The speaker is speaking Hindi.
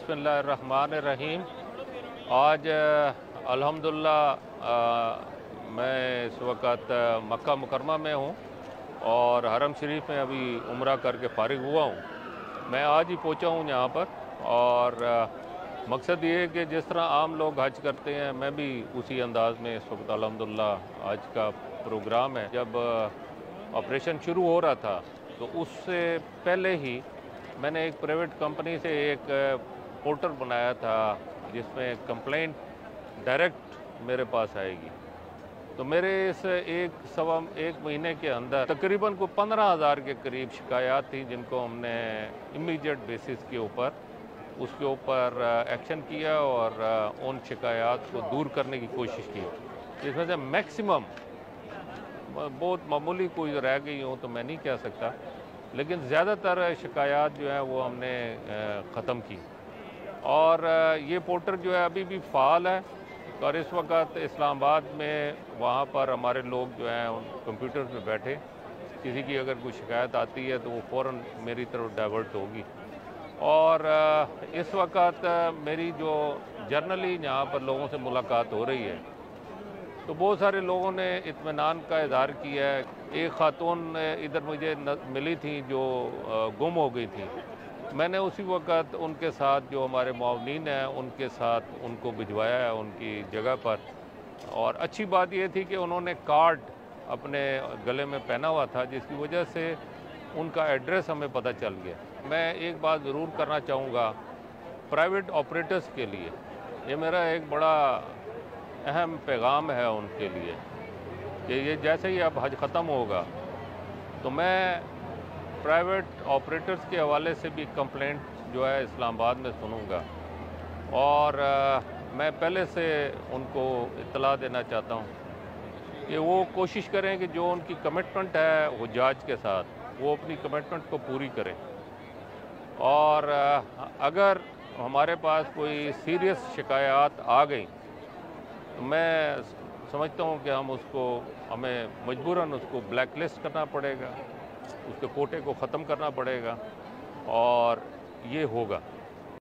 बिस्मिल्लाहिर्रहमानिर्रहीम। आज अल्हम्दुलिल्लाह मैं इस वक्त मक्का मुकरमा में हूँ और हरम शरीफ में अभी उम्रा करके फ़ारिग हुआ हूँ। मैं आज ही पहुँचा हूँ यहाँ पर और मकसद ये है कि जिस तरह आम लोग हज करते हैं, मैं भी उसी अंदाज़ में इस वक्त अल्हम्दुलिल्लाह हज का प्रोग्राम है। जब ऑपरेशन शुरू हो रहा था तो उससे पहले ही मैंने एक प्राइवेट कंपनी से एक पोर्टल बनाया था जिसमें कंप्लेंट डायरेक्ट मेरे पास आएगी। तो मेरे इस एक महीने के अंदर तकरीबन को 15,000 के करीब शिकायत थी, जिनको हमने इमीडिएट बेसिस के ऊपर उसके ऊपर एक्शन किया और उन शिकायत को दूर करने की कोशिश की। इसमें से मैक्सिमम बहुत मामूली कोई रह गई हो तो मैं नहीं कह सकता, लेकिन ज़्यादातर शिकायत जो है वो हमने ख़त्म की। और ये पोर्टल जो है अभी भी फ़ाल है और इस वक्त इस्लामाबाद में वहाँ पर हमारे लोग जो हैं उन कंप्यूटर पे बैठे, किसी की अगर कोई शिकायत आती है तो वो फ़ौरन मेरी तरफ डाइवर्ट होगी। और इस वक्त मेरी जो जर्नली यहाँ पर लोगों से मुलाकात हो रही है तो बहुत सारे लोगों ने इत्मीनान का इज़हार किया है। एक ख़ातून इधर मुझे मिली थी जो गुम हो गई थी। मैंने उसी वक्त उनके साथ जो हमारे मुआवनीन हैं उनके साथ उनको भिजवाया है उनकी जगह पर। और अच्छी बात यह थी कि उन्होंने कार्ड अपने गले में पहना हुआ था, जिसकी वजह से उनका एड्रेस हमें पता चल गया। मैं एक बात ज़रूर करना चाहूँगा प्राइवेट ऑपरेटर्स के लिए, ये मेरा एक बड़ा अहम पैगाम है उनके लिए कि ये जैसे ही अब हज ख़त्म होगा तो मैं प्राइवेट ऑपरेटर्स के हवाले से भी कंप्लेंट जो है इस्लामाबाद में सुनूंगा। और मैं पहले से उनको इत्तला देना चाहता हूं कि वो कोशिश करें कि जो उनकी कमिटमेंट है हुज्जाज के साथ वो अपनी कमिटमेंट को पूरी करें। और अगर हमारे पास कोई सीरियस शिकायत आ गई तो मैं समझता हूँ कि हमें मजबूरन उसको ब्लैक लिस्ट करना पड़ेगा, उसके कोटे को ख़त्म करना पड़ेगा और ये होगा।